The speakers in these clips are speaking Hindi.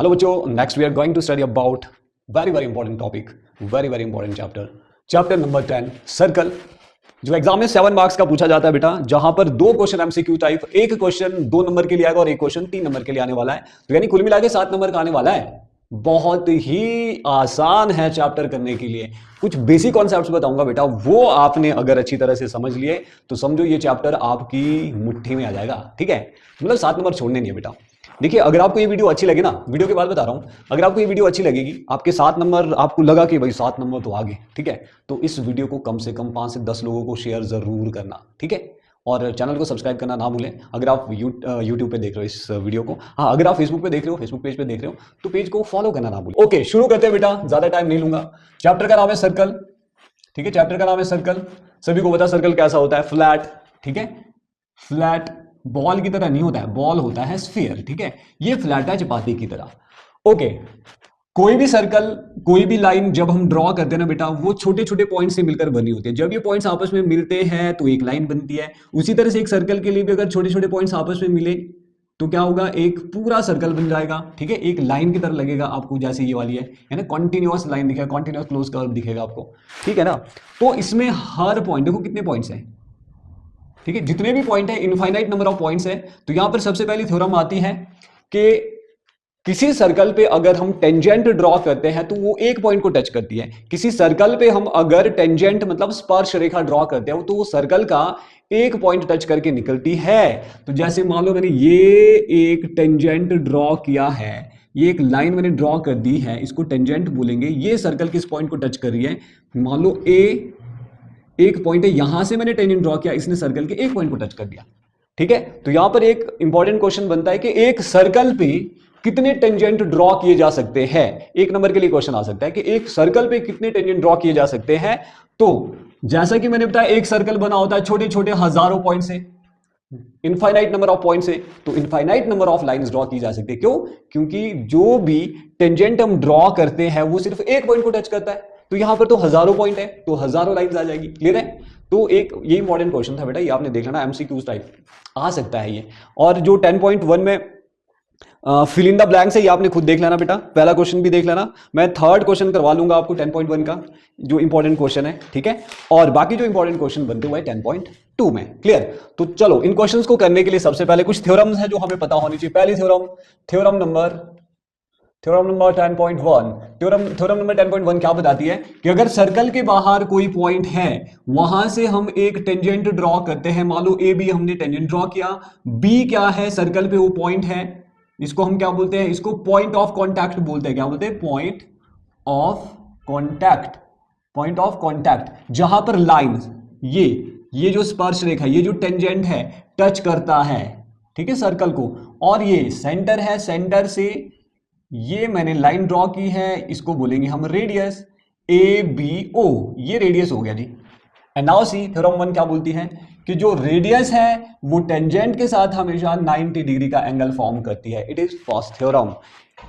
हेलो बच्चों, next we are going to study about very important topic, very important chapter number 10 circle, जो एग्जाम में 7 मार्क्स का पूछा जाता है बेटा, जहां पर 2 क्वेश्चन एमसीक्यू टाइप, एक क्वेश्चन 2 नंबर के लिए आएगा और एक क्वेश्चन 3 नंबर के लिए आने वाला है। तो यानी कुल मिला के 7 नंबर का आने वाला है। बहुत ही आसान है चैप्टर करने के लिए। कुछ बेसिक कॉन्सेप्ट्स बताऊंगा बेटा, वो आपने अगर अच्छी तरह से समझ लिए तो समझो ये चैप्टर आपकी मुट्ठी में आ जाएगा। ठीक है, मतलब 7 नंबर छोड़ने नहीं है बेटा। देखिए, अगर आपको ये वीडियो अच्छी लगे ना, वीडियो के बाद बता रहा हूं, अगर आपको ये वीडियो अच्छी लगेगी, आपके 7 नंबर आपको लगा कि भाई 7 नंबर तो आगे, ठीक है, तो इस वीडियो को कम से कम 5 से 10 लोगों को शेयर जरूर करना। ठीक है, और चैनल को सब्सक्राइब करना ना भूलें। अगर आप यूट्यूब पे देख रहे हो इस वीडियो को, हाँ, अगर आप फेसबुक पे देख रहे हो, फेसबुक पेज पे देख रहे हो, तो पेज को फॉलो करना ना भूलें। ओके, शुरू करते हैं बेटा, ज्यादा टाइम नहीं लूंगा। चैप्टर का नाम है सर्कल। ठीक है, चैप्टर का नाम है सर्कल। सभी को पता सर्कल कैसा होता है, फ्लैट। ठीक है, फ्लैट बॉल की तरह नहीं होता है, बॉल होता है स्फीयर। ठीक है, ये फ्लैट है चपाती की तरह। ओके, कोई भी सर्कल, कोई भी लाइन जब हम ड्रॉ करते हैं ना बेटा, वो छोटे छोटे पॉइंट से मिलकर बनी होती है। जब ये पॉइंट्स आपस में मिलते हैं तो एक लाइन बनती है। उसी तरह से एक सर्कल के लिए भी अगर छोटे छोटे पॉइंट्स आपस में मिले तो क्या होगा, एक पूरा सर्कल बन जाएगा। ठीक है, एक लाइन की तरह लगेगा आपको, जैसे ये वाली है ना, कॉन्टिन्यूअस लाइन दिखेगा, कॉन्टिन्यूअस क्लोज कर्व दिखेगा आपको। ठीक है ना, तो इसमें हर पॉइंट, देखो कितने पॉइंट्स हैं, ठीक है, जितने भी पॉइंट है, इनफाइनाइट नंबर ऑफ पॉइंट्स है। तो यहां पर सबसे पहली थ्योरम आती है कि किसी सर्कल पे अगर हम टेंजेंट ड्रॉ करते हैं तो वो एक पॉइंट को टच करती है। किसी सर्कल पे हम अगर टेंजेंट मतलब स्पर्श रेखा ड्रॉ करते हैं तो वो सर्कल का एक पॉइंट टच करके निकलती है। तो जैसे मान लो मैंने ये एक टेंजेंट ड्रॉ किया है, ये एक लाइन मैंने ड्रॉ कर दी है, इसको टेंजेंट बोलेंगे। ये सर्कल किस पॉइंट को टच कर रही है, मान लो ए एक पॉइंट है, यहां से मैंने टेंजेंट ड्रॉ किया, इसने सर्कल के एक पॉइंट को टच कर दिया। ठीक है, तो यहां पर एक इंपॉर्टेंट क्वेश्चन बनता है कि एक सर्कल पे कितने टेंजेंट ड्रॉ किए जा सकते हैं। एक नंबर के लिए क्वेश्चन आ सकता है कि एक सर्कल पे कितने टेंजेंट ड्रॉ किए जा सकते हैं। तो जैसा कि मैंने बताया, एक सर्कल बना होता है छोटे छोटे हजारों पॉइंट से, इनफाइनाइट नंबर ऑफ पॉइंट से। तो infinite number of lines draw की जा सकती है। क्यों? क्योंकि जो भी टेंजेंट हम ड्रॉ करते हैं वो सिर्फ एक पॉइंट को टच करता है। तो यहां पर तो हजारों पॉइंट है, तो हजारों लाइंस आ जाएगी। क्लियर है? तो एक ये इंपॉर्टेंट क्वेश्चन था बेटा, ये आपने देख लेना, एमसीक्यूज टाइप आ सकता है ये। और जो 10.1 में फिल इन द ब्लैंक्स है, ये आपने खुद देख लेना बेटा, पहला क्वेश्चन भी देख लेना। मैं थर्ड क्वेश्चन करवा लूंगा आपको 10.1 का, जो इंपॉर्टेंट क्वेश्चन है। ठीक है, और बाकी जो इंपॉर्टेंट क्वेश्चन बनते हुए 10.2 में। क्लियर? तो चलो, इन क्वेश्चंस को करने के लिए सबसे पहले कुछ थ्योरम्स है जो हमें पता होनी चाहिए। पहली theorem, theorem number 10.1। Theorem number 10.1 क्या बताती है कि अगर सर्कल के बाहर कोई पॉइंट है, वहां से हम एक टेंजेंट ड्रॉ करते हैं। मान लो ए बी हमने टेंजेंट ड्रॉ किया, बी क्या है, सर्कल पे वो पॉइंट है, इसको हम क्या बोलते हैं, इसको पॉइंट ऑफ कॉन्टैक्ट बोलते हैं। क्या बोलते हैं? Point of contact. Point of contact, जहां पर लाइन, ये जो स्पर्श रेखा, ये जो टेंजेंट है, टच करता है, ठीक है, सर्कल को। और ये सेंटर है, सेंटर से ये मैंने लाइन ड्रॉ की है, इसको बोलेंगे हम रेडियस, ए बी ओ, ये रेडियस हो गया जी। एंड नाउ सी, थ्योरम 1 क्या बोलती है कि जो रेडियस है वो टेंजेंट के साथ हमेशा 90 डिग्री का एंगल फॉर्म करती है। It is first theorem.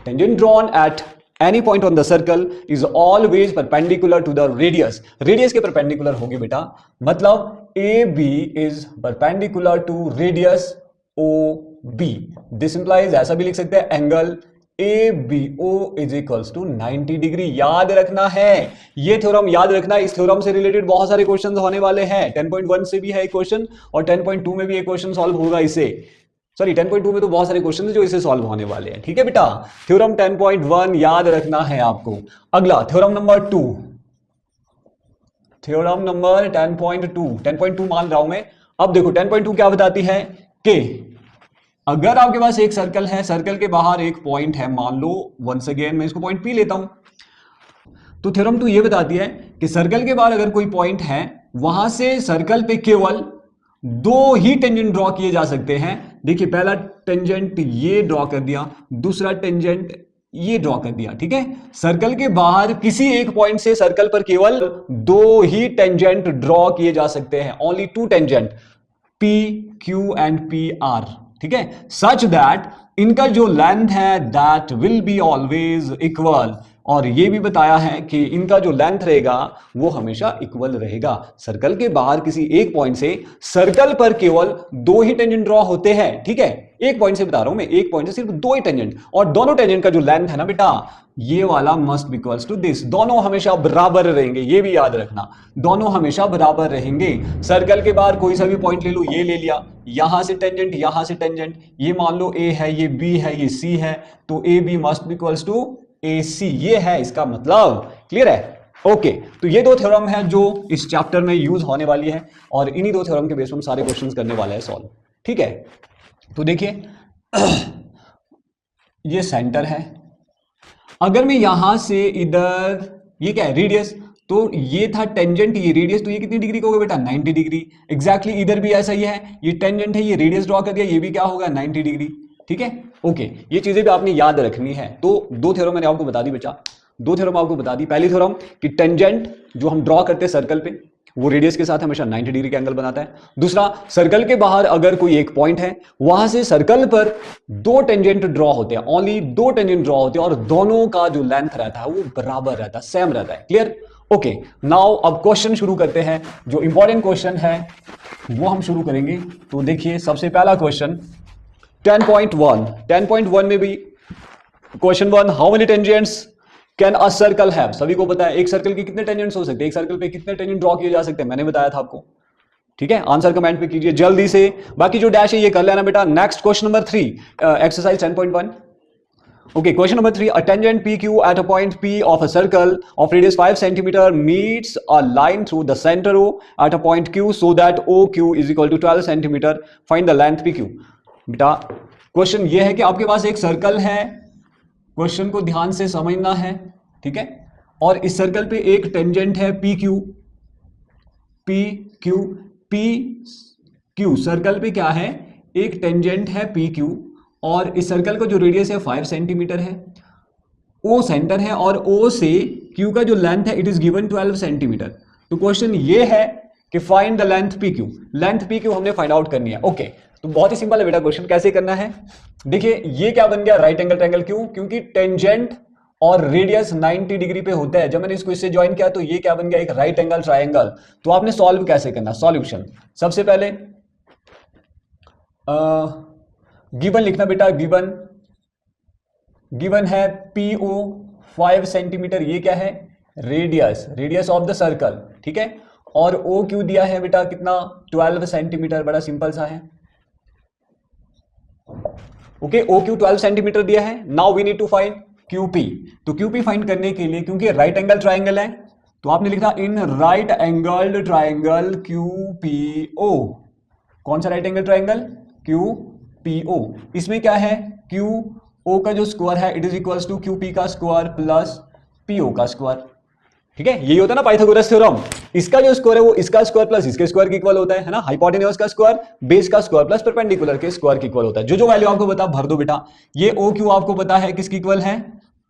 Tangent drawn at any point on the circle is always perpendicular to the radius. Radius के परपेंडिकुलर होगी बेटा, मतलब A B is perpendicular to radius O B. This implies, ऐसा भी लिख सकते हैं, angle ABO is equals to 90 degree. याद रखना है, ये थ्योरम याद रखना। इस थ्योरम से रिलेटेड बहुत सारे क्वेश्चंस होने वाले हैं। 10.1 से भी है एक क्वेश्चन और 10.2 में भी एक क्वेश्चन सॉल्व होगा इससे। सॉरी, 10.2 में तो बहुत सारे क्वेश्चन हैं जो इसे सॉल्व होने वाले हैं। ठीक है बेटा, थ्योरम 10.1 याद रखना है आपको। अगला थ्योरम नंबर 2, थ्योरम नंबर 10.2 मान रहा हूं मैं। अब देखो 10.2 क्या बताती है कि अगर आपके पास एक सर्कल है, सर्कल के बाहर एक पॉइंट है, मान लो वंस अगेन मैं इसको पॉइंट पी लेता हूं, तो थ्योरम 2 ये बताती है कि सर्कल के बाहर अगर कोई पॉइंट है, वहां से सर्कल पे केवल 2 ही टेंजेंट ड्रॉ किए जा सकते हैं। देखिए, पहला टेंजेंट ये ड्रॉ कर दिया, दूसरा टेंजेंट ये ड्रॉ कर दिया। ठीक है, सर्कल के बाहर किसी एक पॉइंट से सर्कल पर केवल 2 ही टेंजेंट ड्रॉ किए जा सकते हैं। Only 2 tangent, P Q and P R. ठीक है, सच दैट इनका जो लेंथ है that will be always equal. और ये भी बताया है कि इनका जो लेंथ रहेगा वो हमेशा इक्वल रहेगा। सर्कल के बाहर किसी एक पॉइंट से सर्कल पर केवल 2 ही टेंजेंट ड्रॉ होते हैं, ठीक है, एक पॉइंट से बता रहा हूं मैं, एक पॉइंट से सिर्फ 2 ही टेंजेंट, और दोनों टेंजेंट का जो लेंथ है ना बेटा, ये वाला must be equals to this, दोनों हमेशा बराबर रहेंगे, ये भी याद रखना, दोनों हमेशा बराबर रहेंगे। सर्कल के बाहर कोई सा भी पॉइंट ले लो, ये ले लिया, यहां से टेंजेंट, यहां से टेंजेंट, ये मान लो ए है, ये बी है, ये सी है, तो A B must be equals to A C, ये है इसका मतलब। क्लियर है? ओके, तो ये 2 थ्योरम है जो इस चैप्टर में यूज होने वाली है, और इन्हीं 2 थ्योरम के बेस पर हम सारे क्वेश्चंस करने वाले हैं सॉल्व। ठीक है, तो देखिए ये सेंटर है, अगर मैं यहां से इधर, ये क्या है रेडियस, तो ये था टेंजेंट, ये रेडियस, तो ये कितनी डिग्री का होगा बेटा 90 डिग्री। एग्जैक्टली इधर भी ऐसा ही है, ये टेंजेंट है, ये रेडियस ड्रॉ कर दिया, ये भी क्या होगा 90 डिग्री। ठीक है, ओके, ये चीजें भी आपने याद रखनी है। तो 2 थ्योरम मैंने आपको बता दी बच्चा, 2 थ्योरम आपको बता दी। पहली थ्योरम कि टेंजेंट जो हम ड्रॉ करते हैं सर्कल पे, वो रेडियस के साथ हमेशा 90 डिग्री का एंगल बनाता है। दूसरा, सर्कल के बाहर अगर कोई एक पॉइंट है, वहां से सर्कल पर 2 टेंजेंट ड्रॉ होते हैं, ओनली 2 टेंजेंट ड्रॉ होते हैं, और दोनों का जो लेंथ रहता है वो बराबर रहता है, सेम रहता है। क्लियर? ओके, नाउ अब क्वेश्चन शुरू करते हैं। जो इंपॉर्टेंट क्वेश्चन है वो हम शुरू करेंगे। तो देखिए सबसे पहला क्वेश्चन 10.1 में भी question 1, how many tangents can a circle have. सभी को पता है एक सर्कल के कितने टेंजेंट्स हो सकते हैं, एक सर्कल पे कितने टेंजेंट ड्रॉ किए जा सकते हैं, मैंने बताया था आपको। ठीक है, आंसर कमेंट पे कीजिए जल्दी से, बाकी जो डैश है ये कर लेना बेटा। Next question number 3, exercise 10.1। Okay, question number 3, a tangent PQ at a point P of a circle of radius 5 cm meets a line through the center O at a point Q so that OQ is equal to 12 cm. Find the length PQ. बेटा क्वेश्चन ये है कि आपके पास एक सर्कल है, क्वेश्चन को ध्यान से समझना है, ठीक है, और इस सर्कल पे एक टेंजेंट है PQ, PQ सर्कल पे क्या है, एक टेंजेंट है PQ, और इस सर्कल का जो रेडियस है 5 सेंटीमीटर है, O सेंटर है, और O से Q का जो लेंथ है इट इज गिवन 12 सेंटीमीटर। तो क्वेश्चन ये है कि find the length PQ, length PQ हमने फाइंड आउट करनी है। ओके, तो बहुत ही सिंपल है बेटा, क्वेश्चन कैसे करना है, देखिए ये क्या बन गया, राइट एंगल ट्रायंगल। क्यों? क्योंकि टेंजेंट और रेडियस 90 डिग्री पे होता है। जब मैंने इसको इससे ज्वाइन किया तो ये क्या बन गया, एक राइट एंगल ट्रायंगल। तो आपने सॉल्व कैसे करना, सॉल्यूशन सबसे पहले गिवन लिखना बेटा, गिवन है PO 5 सेंटीमीटर, ये क्या है रेडियस ऑफ द सर्कल, ठीक है, और OQ दिया है बेटा कितना 12 सेंटीमीटर, बड़ा सिंपल सा है। ओके, OQ 12 सेंटीमीटर दिया है। Now we need to find QP। तो QP फाइंड करने के लिए, क्योंकि राइट एंगल ट्राइंगल है, तो आपने लिखा in right angle triangle QPO। कौन सा राइट एंगल ट्राइंगल, QPO। इसमें क्या है, QO का जो स्क्वायर है it is equals to QP का स्क्वायर प्लस PO का स्क्वायर। ठीक है, यही होता है ना पाइथागोरस थ्योरम, इसका जो स्क्वायर है वो इसका स्क्वायर प्लस इसके स्क्वायर के इक्वल होता है ना, हाइपोटेन्यूज का स्क्वायर बेस का स्क्वायर प्लस परपेंडिकुलर के स्क्वायर के इक्वल होता है। जो वैल्यू आपको पता भर दो बेटा। ये OQ आपको पता है किसकी इक्वल है,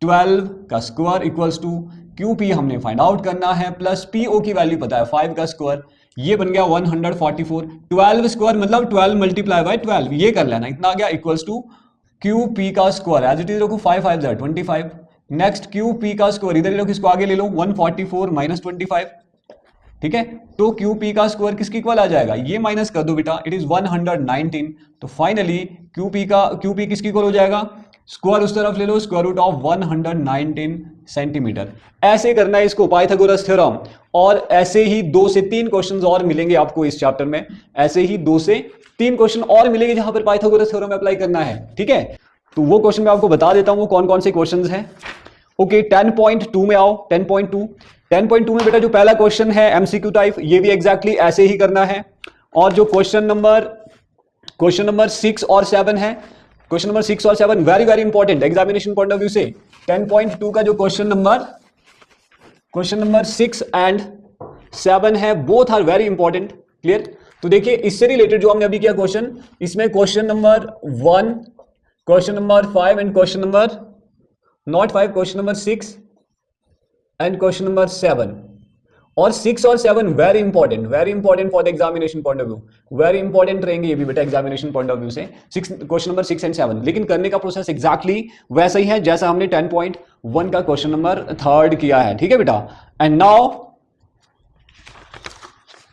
12 का स्क्वायर इक्वल्स टू QP हमने फाइंड आउट करना है, प्लस PO की वैल्यू पता है 5 का स्क्वायर, ये बन गया 144। 12 स्क्वायर मतलब 12 मल्टीप्लाई बाय 12, ये कर लेना, इतना आ गया इक्वल्स टू QP का स्क्वायर, एज इट इज रखो 5 5 25। नेक्स्ट QP का स्क्वायर इधर ही रखो, इसको आगे ले लो 144 माइनस 25। ठीक है, तो QP का स्क्वायर किसकी इक्वल आ जाएगा, ये माइनस कर दो बेटा, इट इज 119। तो फाइनली QP किसकी इक्वल हो जाएगा, स्क्वायर उस तरफ ले लो, स्क्वायर रूट ऑफ 119 सेंटीमीटर। ऐसे करना है इसको पाइथागोरस थ्योरम, और ऐसे ही 2 से 3 क्वेश्चंस और मिलेंगे आपको इस चैप्टर में, ऐसे ही 2 से 3 क्वेश्चन और मिलेंगे जहां पर पाइथागोरस थ्योरम अप्लाई करना है। ठीक है, तो वो क्वेश्चन मैं आपको बता देता हूं वो कौन कौन से क्वेश्चंस हैं। ओके, 10.2 में आओ। 10.2 में बेटा जो पहला क्वेश्चन है MCQ टाइप, ये भी एग्जैक्टली ऐसे ही करना है। और जो क्वेश्चन नंबर 6 और 7 है, क्वेश्चन नंबर 6 और 7 very very important examination point of view से। 10.2 का जो क्वेश्चन नंबर 6 एंड 7 है, both are very important. Clear? तो देखिए इससे रिलेटेड जो हमने अभी किया क्वेश्चन, इसमें question number 1, question number 5 and question number not 5, question number 6 and question number 7 और 6 और 7 very important for the examination point of view, very important रहेंगे ये भी बेटा एग्जामिनेशन पॉइंट ऑफ व्यू से, क्वेश्चन नंबर 6 एंड 7। लेकिन करने का प्रोसेस एग्जैक्टली वैसा ही है जैसा हमने 10.1 का क्वेश्चन नंबर 3 किया है, ठीक है बेटा। एंड नाउ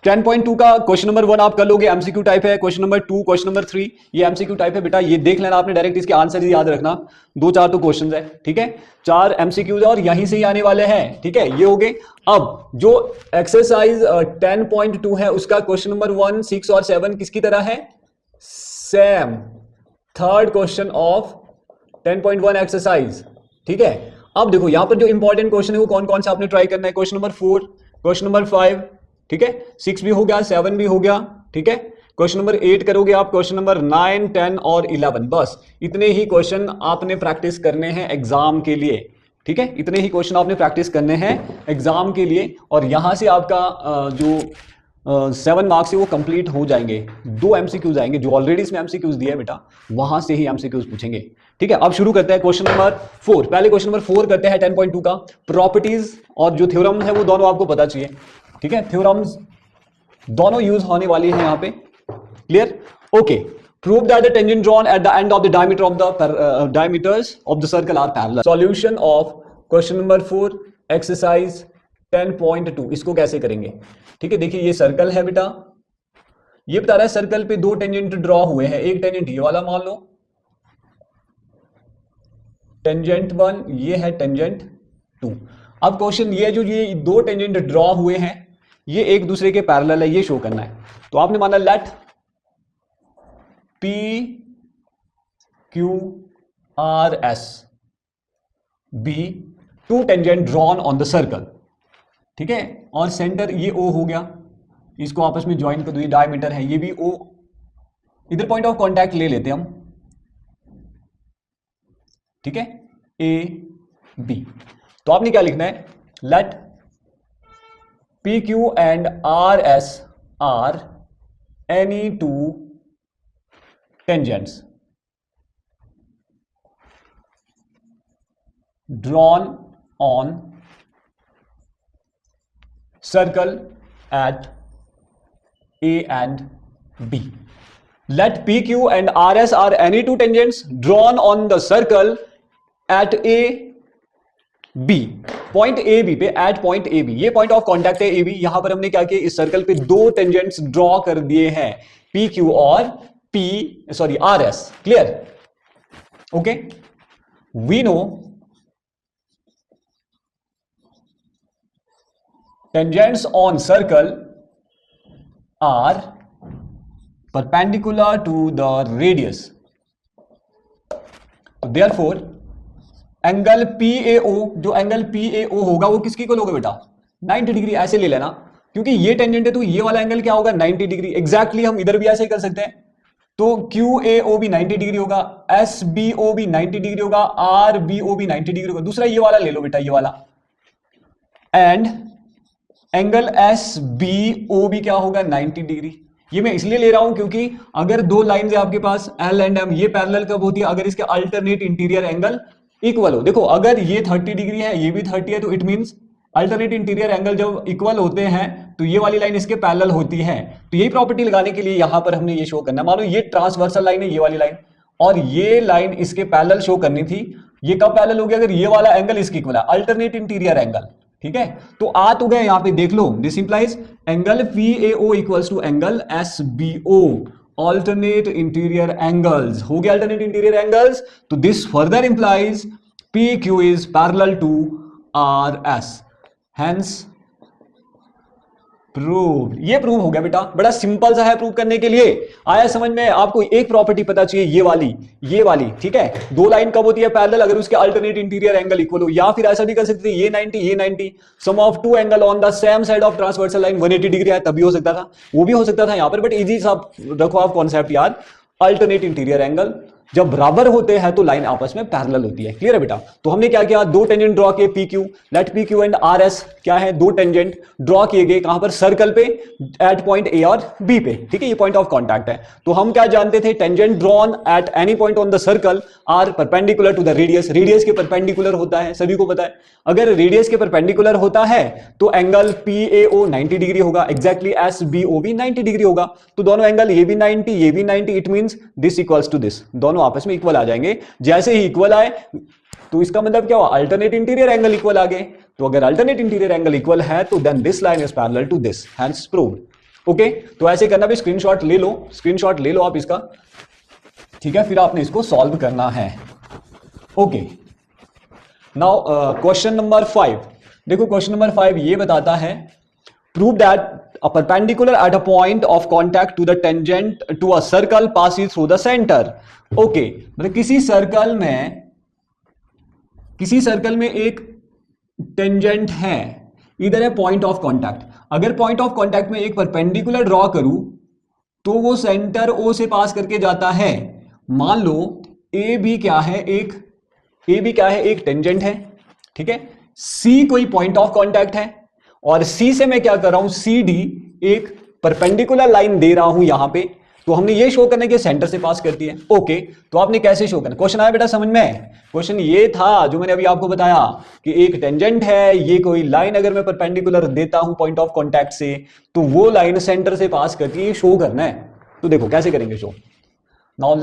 10.2 का क्वेश्चन नंबर 1 आप कर लोगे, एमसीक्यू टाइप है। क्वेश्चन नंबर 2, क्वेश्चन नंबर 3 ये एमसीक्यू टाइप है बेटा, ये देख लेना आपने डायरेक्ट, इसके आंसर ही याद रखना। 2-4 तो क्वेश्चंस है, ठीक है, 4 एमसीक्यूज और यहीं से ही आने वाले हैं, ठीक है, ये हो गए। अब जो एक्सरसाइज 10.2 है उसका क्वेश्चन नंबर 1, 6 और 7 किसकी तरह है? Same third question of 10.1 exercise, ठीक है। अब देखो यहां पर जो इंपॉर्टेंट क्वेश्चन है वो कौन कौन सा आपने ट्राई करना है। क्वेश्चन नंबर 4, क्वेश्चन नंबर 5, ठीक है, 6 भी हो गया, 7 भी हो गया, ठीक है। क्वेश्चन नंबर 8 करोगे आप, क्वेश्चन नंबर 9, 10 और 11, बस इतने ही क्वेश्चन आपने प्रैक्टिस करने हैं एग्जाम के लिए, ठीक है, इतने ही क्वेश्चन आपने प्रैक्टिस करने हैं एग्जाम के लिए। और यहां से आपका जो 7 मार्क्स है वो कंप्लीट हो जाएंगे। 2 एमसीक्यूज आएंगे, जो ऑलरेडी इसमें एमसीक्यूज दिया है बेटा, वहां से ही एमसीक्यूज पूछेंगे, ठीक है। अब शुरू करते हैं क्वेश्चन नंबर 4। पहले क्वेश्चन नंबर 4 करते हैं 10.2 का। प्रॉपर्टीज और जो थ्योरम्स है वो दोनों आपको पता चाहिए, ठीक है, थ्योरम्स दोनों यूज होने वाली है यहां पे, clear, okay. Prove that the tangent drawn at the end of the diameter of the diameters of the circle are parallel. Solution of question number 4 exercise 10.2, इसको कैसे करेंगे, ठीक है। देखिए ये सर्कल है बेटा, ये बता रहा है सर्कल पे 2 टेंजेंट ड्रॉ हुए हैं, एक टेंजेंट ये वाला मान लो, टेंजेंट 1, ये है टेंजेंट 2। अब क्वेश्चन ये जो ये 2 टेंजेंट ड्रॉ हुए हैं ये एक दूसरे के पैरेलल है, ये शो करना है। तो आपने माना let P Q R S be 2 tangent drawn on the circle, ठीक है, और सेंटर ये O हो गया, इसको आपस में ज्वाइन कर दो, ये डायमीटर है, ये भी O, इधर पॉइंट ऑफ कांटेक्ट ले लेते हैं हम, ठीक है, A B। तो आपने क्या लिखना है, let P Q and R S are any 2 tangents drawn on circle at A and B. Let PQ and RS are any 2 tangents drawn on the circle at A B, point A B पे, एट पॉइंट ए बी, ये पॉइंट ऑफ कॉन्टैक्ट है ए बी। यहां पर हमने क्या किया, इस सर्कल पे 2 टेंजेंट्स ड्रॉ कर दिए हैं, पी क्यू और R S, clear, okay. We know tangents on circle are perpendicular to the radius, therefore angle PAO, जो एंगल PAO होगा वो किसकी इक्वल होगा बेटा, 90 डिग्री। ऐसे ले लेना, क्योंकि ये टेंजेंट है तो ये वाला एंगल क्या होगा, 90 डिग्री। एग्जैक्टली हम इधर भी ऐसे ही कर सकते हैं, तो QAO भी 90 डिग्री होगा, SBO भी 90 डिग्री होगा, RBO भी 90 डिग्री होगा। दूसरा ये वाला ले लो बेटा, ये वाला, एंड एंगल SBO भी क्या होगा, 90 डिग्री। ये मैं इसलिए ले रहा हूं क्योंकि अगर 2 लाइन है आपके पास L एंड M, ये पैरेलल कब होती है, अगर इसके अल्टरनेट इंटीरियर एंगल इक्वल हो। देखो अगर ये 30 डिग्री है, ये भी 30 है, तो it means alternate interior angle जब इक्वल होते हैं तो ये वाली लाइन इसके पैरेलल होती है। तो यही प्रॉपर्टी लगाने के लिए यहां पर हमने ये शो करना, मानो ये ट्रांसवर्सल लाइन है, ये वाली लाइन, और ये लाइन इसके पैरेलल शो करनी थी। ये कब पैरेलल हो गया, अगर ये वाला एंगल इसके इक्वल है, अल्टरनेट इंटीरियर एंगल, ठीक है। तो आ तो गए यहां पे, देख लो, this implies angle PAO equals to angle SBO, alternate interior angles, हो गया alternate interior angles। तो this further implies PQ is parallel to RS, hence prove. ये प्रूव हो गया बेटा, बड़ा सिंपल सा है प्रूव करने के लिए। आया समझ में? आपको एक प्रॉपर्टी पता चाहिए, ये वाली, ठीक है। 2 लाइन कब होती है पैरेलल, अगर उसके अल्टरनेट इंटीरियर एंगल इक्वल हो, या फिर ऐसा भी कर सकते थे, ये 90 sum of 2 angle on the same side of transversal line 180 degree है, तभी हो सकता था, वो भी हो सकता था यहां पर, बट इजी सा रखो आप कॉन्सेप्ट याद, अल्टरनेट इंटीरियर एंगल जब बराबर होते हैं तो लाइन आपस में पैरेलल होती है। क्लियर है बेटा? तो हमने क्या किया, दो टेंजेंट ड्रॉ किए P Q, let P Q and R S क्या है, दो टेंजेंट ड्रॉ किए गए कहां पर, सर्कल पे एट पॉइंट ए और बी पे। ठीक है, ये पॉइंट ऑफ कॉन्टैक्ट है। तो हम क्या जानते थे, tangent drawn at any point on the circle are perpendicular to the radius, radius के परपेंडिकुलर होता है, सभी को पता है। अगर रेडियस के परपेंडिकुलर होता है तो angle P A O 90 degree होगा, एग्जैक्टली एस बी ओ भी 90 डिग्री होगा। तो दोनों एंगल ये भी 90 ये भी 90, it means this equals to this, दोनों आपस में इक्वल आ जाएंगे। जैसे ही इक्वल आए तो इसका मतलब क्या हुआ, अल्टरनेट इंटीरियर एंगल इक्वल आ गए। तो अगर अल्टरनेट इंटीरियर एंगल इक्वल है तो then this line is parallel to this, hence proved. Okay, तो ऐसे करना भी, स्क्रीनशॉट ले लो, स्क्रीनशॉट ले लो आप इसका। ठीक है, फिर आपने इसको सॉल्व करना है। ओके, नाउ क्वेश्चन नंबर 5 देखो, क्वेश्चन नंबर 5 ये बताता है, prove that a perpendicular at a point of contact to the tangent to a circle passes through the center. Okay, मतलब किसी सर्कल में एक टेंजेंट है, इधर है पॉइंट ऑफ कांटेक्ट। अगर पॉइंट ऑफ कांटेक्ट में एक परपेंडिकुलर ड्रॉ करूं तो वो सेंटर ओ से पास करके जाता है। मान लो ए बी क्या है, एक टेंजेंट है। ठीक है, सी कोई पॉइंट ऑफ कांटेक्ट है और सी से मैं क्या कर रहा हूं, सी डी एक परपेंडिकुलर लाइन दे रहा हूं यहां पे। तो हमने ये शो करना कि सेंटर से पास करती है। ओके, तो आपने कैसे शो करना, क्वेश्चन आया बेटा समझ में? क्वेश्चन ये था जो मैंने अभी आपको बताया कि एक टेंजेंट है, ये कोई लाइन अगर मैं परपेंडिकुलर देता हूं पॉइंट ऑफ कांटेक्ट से तो वो लाइन सेंटर से पास करती है, ये शो करना है। तो देखो कैसे करेंगे show. Now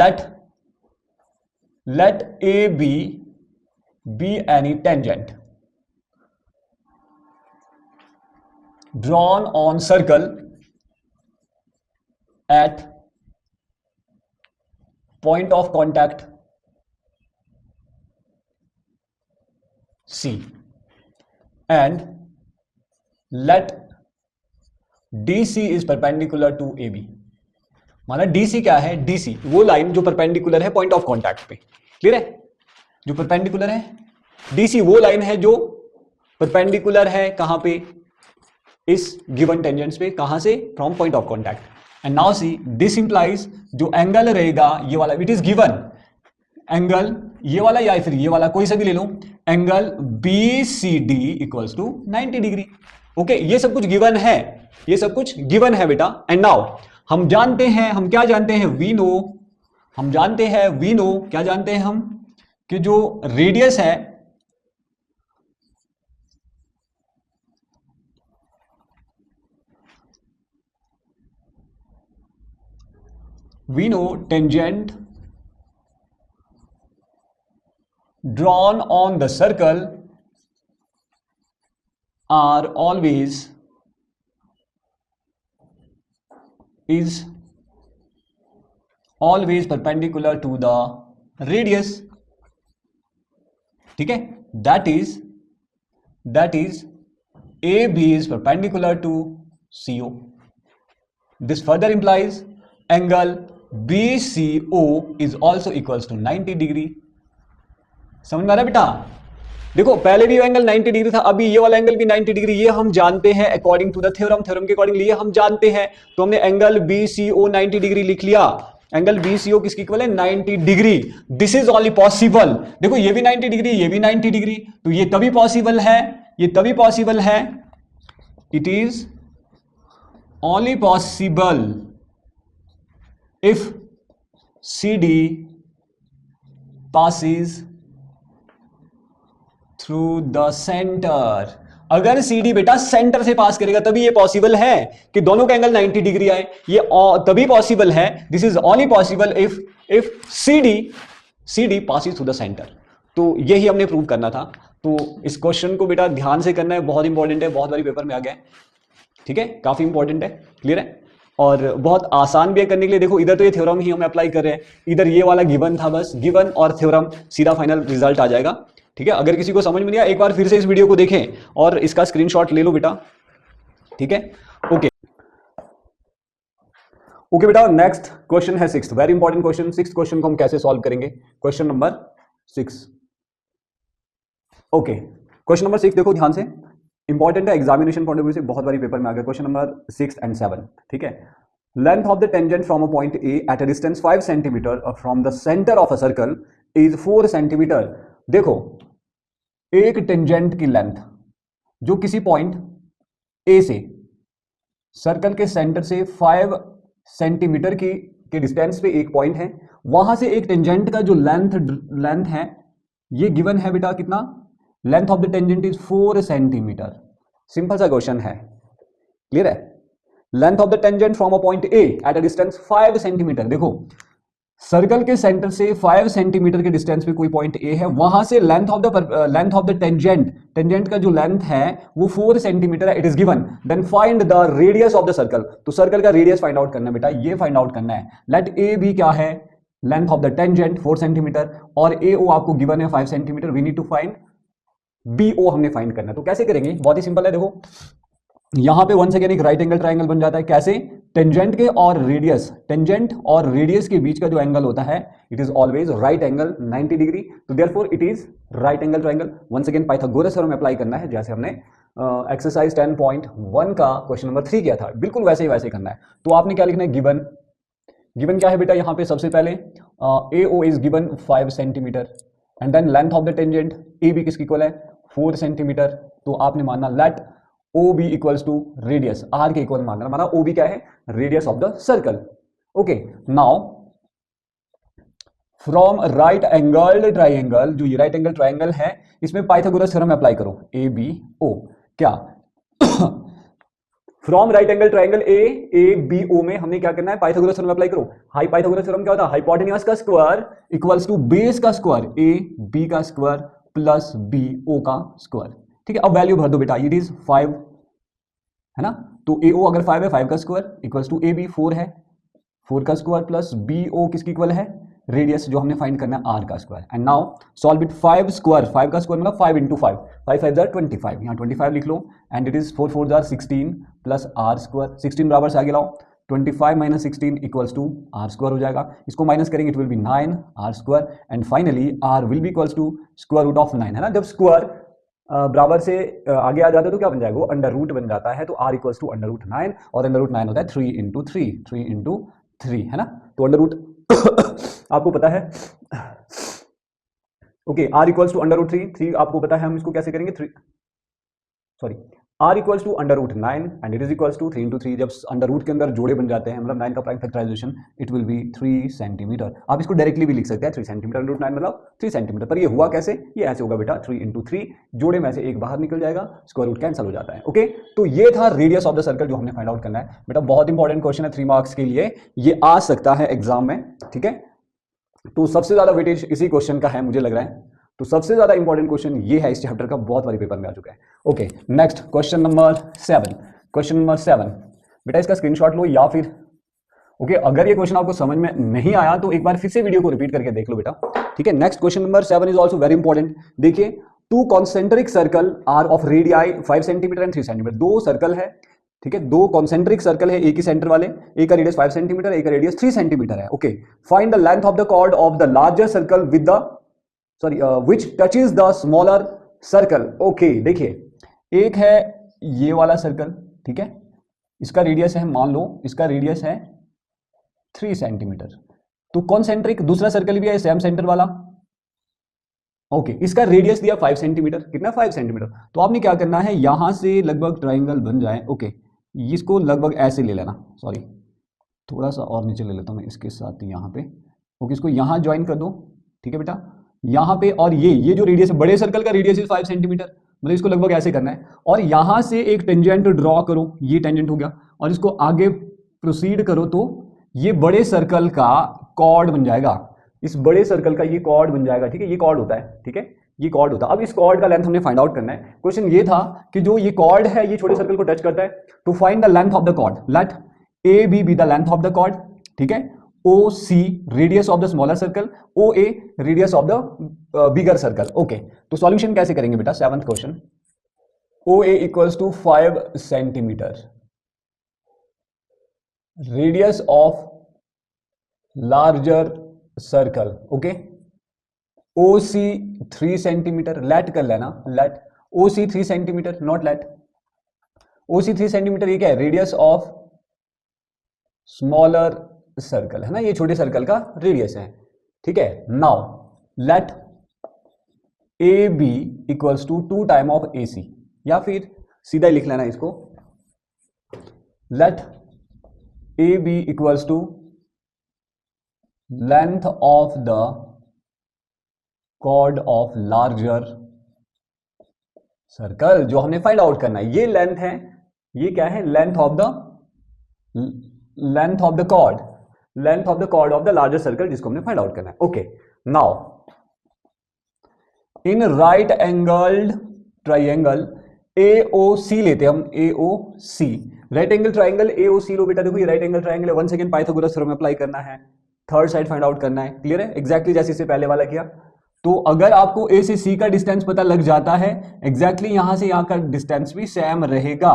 let A B any tangent drawn on circle at point of contact C and let DC is perpendicular to AB। माना DC क्या है, DC वो लाइन जो परपेंडिकुलर है पॉइंट ऑफ कांटेक्ट पे। क्लियर है? जो परपेंडिकुलर है, DC वो लाइन है जो परपेंडिकुलर है कहां पे, इस गिवन टेंजेंट्स पे, कहां से, from point of contact. And now see this implies जो एंगल रहेगा ये वाला, इट इज गिवन एंगल ये वाला या फिर ये वाला कोई सा भी ले लो, angle B C D equals to 90 degree. Okay, ये सब कुछ गिवन है, ये सब कुछ गिवन है बेटा। एंड नाउ हम जानते हैं, हम क्या जानते हैं, वी नो क्या जानते हैं हम, कि जो रेडियस है we know tangent drawn on the circle are always perpendicular to the radius। ठीक है, that is AB is perpendicular to CO। This further implies angle BCO is also equals to 90 degree. समझ में आ रहा है बेटा? देखो पहले भी एंगल 90 डिग्री था, अभी ये वाला एंगल भी 90 डिग्री, ये हम जानते हैं अकॉर्डिंग टू द थ्योरम के अकॉर्डिंग ये हम जानते हैं। तो हमने एंगल BCO 90 डिग्री लिख लिया। एंगल BCO किसकी इक्वल है, 90 degree. This is only possible, देखो ये भी 90 डिग्री, ये भी 90 डिग्री, तो ये तभी पॉसिबल है, it is only possible if CD passes through the center। अगर CD बेटा सेंटर से पास करेगा तभी ये पॉसिबल है कि दोनों का एंगल 90 डिग्री आए, ये तभी पॉसिबल है। This is only possible if CD passes through the center। तो यही हमने प्रूव करना था। तो इस क्वेश्चन को बेटा ध्यान से करना है, बहुत इंपॉर्टेंट है, बहुत बारी पेपर में आ गया है। ठीक है, काफी इंपॉर्टेंट है। क्लियर है? और बहुत आसान भी है करने के लिए। देखो इधर तो ये थ्योरम ही हम अप्लाई कर रहे हैं, इधर ये वाला गिवन था, बस गिवन और थ्योरम सीधा फाइनल रिजल्ट आ जाएगा। ठीक है, अगर किसी को समझ में नहीं आया एक बार फिर से इस वीडियो को देखें और इसका स्क्रीनशॉट ले लो बेटा। ठीक है, ओके बेटा, नेक्स्ट क्वेश्चन है 6th, very important question. 6th question को हम कैसे सॉल्व करेंगे, question number 6। Okay, question number 6 देखो ध्यान से, इंपॉर्टेंट है, एग्जामिनेशन पॉइंट ऑफ व्यू से बहुत बारी पेपर में आ गया। Question number 6 and 7। ठीक है, length of the tangent from a point A at a distance 5 centimetre from the centre of a circle is 4 centimetre. देखो, एक टेंजेंट की लेंथ जो किसी पॉइंट ए से सर्कल के सेंटर से 5 सेंटीमीटर की के डिस्टेंस पे एक पॉइंट है, वहां से एक टेंजेंट का जो लेंथ है ये गिवन है बेटा कितना, length of the tangent is 4 centimetre. Simple सा क्वेश्चन है, क्लियर है। Length of the tangent from a point A at a distance 5 centimetre. देखो, सर्कल के सेंटर से 5 सेंटीमीटर के डिस्टेंस पे कोई पॉइंट ए है, वहां से लेंथ ऑफ द टेंजेंट का जो लेंथ है वो 4 सेंटीमीटर है, it is given. Then find the radius of the circle. तो सर्कल का रेडियस फाइंड आउट करना है बेटा, ये फाइंड आउट करना है। लेट ए बी क्या है, length of the tangent 4 centimetre और ए ओ आपको गिवन है 5 centimetre. We need to find B O, हमने फाइंड करना है। तो कैसे करेंगे, बहुत ही सिंपल है। देखो यहां पे वंस अगेन एक राइट एंगल ट्राइंगल बन जाता है। कैसे, टेंजेंट और रेडियस के बीच का जो एंगल होता है it is always right angle 90 degree. तो therefore it is right angle triangle. Once again Pythagoras theorem apply करना है, जैसे हमने एक्सरसाइज 10.1 का क्वेश्चन नंबर 3 किया था, बिल्कुल वैसे ही वैसे करना है। तो आपने क्या लिखना है, गिवन क्या है बेटा, यहां पे सबसे पहले A O is given 5 centimetre and then length of the tangent A B किसकी इक्वल है 4 सेंटीमीटर। तो आपने मानना let O B equals to radius, R के इक्वल मानना, माना ओ बी क्या है, radius of the circle. Okay, now from right angled triangle, जो ये राइट एंगल ट्राइंगल है इसमें पाइथागोरस थ्योरम अप्लाई करो, ए बी ओ। क्या from right angle triangle A B O में हमने क्या करना है, पाइथागोरस थ्योरम अप्लाई करो। हाई पाइथागोरस थ्योरम क्या होता है, हाइपोटेन्यूज का स्क्वायर इक्वल्स टू बेस का स्क्वायर, ए बी का स्क्वायर प्लस बी ओ का स्क्वायर। ठीक है, अब वैल्यू भर दो बेटा, इट इज 5 है ना। तो ए ओ अगर 5 है, 5 का square equals to A B 4 है, 4 का स्क्वायर प्लस बी ओ किसकी इक्वल है, रेडियस जो हमने फाइंड करना है आर का square. And now solve it, 5 square, 5 का स्क्वायर मतलब 5 इंटू 5, 5 5 जार 25, यहाँ 25 लिख लो एंड इट इज 4 4 जार 16 प्लस आर स्क्वायर, 16 बराबर से आगे लाओ, 25 minus 16 equals to R square हो जाएगा। इसको माइनस करेंगे it will be 9 R square and finally R will be equals to square root of 9, है ना। जब स्क्वायर बराबर से आगे आ जाता है तो क्या बन जाएगा, वो अंडर रूट बन जाता है। तो R equals to under root 9 और अंडर रूट 9 होता है 3 इंटू 3 है ना। तो अंडर रूट आपको पता है, okay, R equals to under root 3 आपको पता है, हम इसको कैसे करेंगे, R equals to under root 9 and it is equals to 3 into 3। जब अंडर रूट के अंदर जोड़े बन जाते हैं, मतलब 9 का prime factorisation, it will be 3 centimetre. आप इसको डायरेक्टली भी लिख सकते हैं 3 सेंटीमीटर, अंडर रूट 9 मतलब 3 सेंटीमीटर। पर ये हुआ कैसे, ये ऐसे होगा बेटा, 3 इंटू 3, जोड़े में से एक बाहर निकल जाएगा, स्क्वायर रूट कैंसिल हो जाता है। ओके, तो ये था रेडियस ऑफ द सर्कल जो हमने फाइंड आउट करना है बेटा। बहुत इंपॉर्टेंट क्वेश्चन है 3 मार्क्स के लिए, ये आ सकता है एग्जाम में, ठीक है। तो सबसे ज्यादा वेटेज इसी क्वेश्चन का है मुझे लग रहा है। तो सबसे ज्यादा इंपॉर्टेंट क्वेश्चन ये है इस चैप्टर का, बहुत बारी पेपर में आ चुका है। ओके, नेक्स्ट क्वेश्चन नंबर 7 बेटा, इसका स्क्रीनशॉट लो या फिर ओके, अगर ये क्वेश्चन आपको समझ में नहीं आया तो एक बार फिर से वीडियो को रिपीट करके देख लो बेटा, ठीक है। Next question number 7 is also very important. देखिए, 2 concentric circle are of radii 5 centimetre and 3 centimetre. 2 circle है, ठीक है, 2 कॉन्सेंट्रिक सर्कल है एक ही सेंटर वाले, एक का रेडियस 5 सेंटीमीटर, एक का रेडियस 3 सेंटीमीटर है। Okay, find the length of the chord of the larger circle with the which touches the smaller circle। ओके, देखिए, एक है ये वाला सर्कल, ठीक है, इसका रेडियस है, मान लो इसका रेडियस है 3 सेंटीमीटर। तो कॉन्सेंट्रिक दूसरा सर्कल भी है सेम सेंटर वाला, ओके, इसका रेडियस दिया 5 सेंटीमीटर, कितना 5 सेंटीमीटर। तो आपने क्या करना है, यहां से लगभग ट्राइंगल बन जाए, ओके, इसको लगभग ऐसे ले लेना, सॉरी थोड़ा सा और नीचे ले लेता हूं मैं इसके साथ यहां पे, ओके, इसको यहां ज्वाइन कर दो, ठीक है बेटा, यहां पे। और ये जो रेडियस है, बड़े सर्कल का रेडियस इज 5 सेंटीमीटर, मतलब इसको लगभग ऐसे करना है। और यहां से एक टेंजेंट ड्रॉ करो, ये टेंजेंट हो गया, और इसको आगे प्रोसीड करो तो ये बड़े सर्कल का कॉर्ड बन जाएगा, इस बड़े सर्कल का ये कॉर्ड बन जाएगा, ठीक है, ये कॉर्ड होता है, ठीक है, ये कॉर्ड होता है। अब इस कॉर्ड का लेंथ हमने फाइंड आउट करना है। क्वेश्चन ये था कि जो ये कॉर्ड है ये छोटे सर्कल को टच करता है, तो find the length of the chord, let A B the length of the chord, ठीक है, OC radius of the smaller circle, OA radius of the bigger circle. Okay, तो सॉल्यूशन कैसे करेंगे बेटा, 7th question, OA equals to 5 centimetre, radius of larger circle, okay, OC 3 centimetre, let कर लेना, let OC 3 centimetre, not let OC 3 centimetre, ये क्या है, रेडियस ऑफ स्मॉलर सर्कल है ना, ये छोटे सर्कल का रेडियस है, ठीक है। Now let A B equals to 2 time of A C, या फिर सीधा ही लिख लेना इसको, let A B equals to length of the chord of larger circle. जो हमने फाइंड आउट करना है, ये लेंथ है, ये क्या है, length of the chord of the larger circle, जिसको हमने फाइंड आउट करना है। Okay, now in right angled triangle AOC लेते हैं हम, AOC, right angle triangle AOC लो बेटा। देखो ये राइट एंगल ट्राइंगल है, one second Pythagoras theorem apply करना है, थर्ड साइड फाइंड आउट करना है, क्लियर है, एग्जैक्टली जैसे इससे पहले वाला किया। तो अगर आपको A से C का डिस्टेंस पता लग जाता है, एग्जैक्टली यहां से यहां का डिस्टेंस भी सेम रहेगा,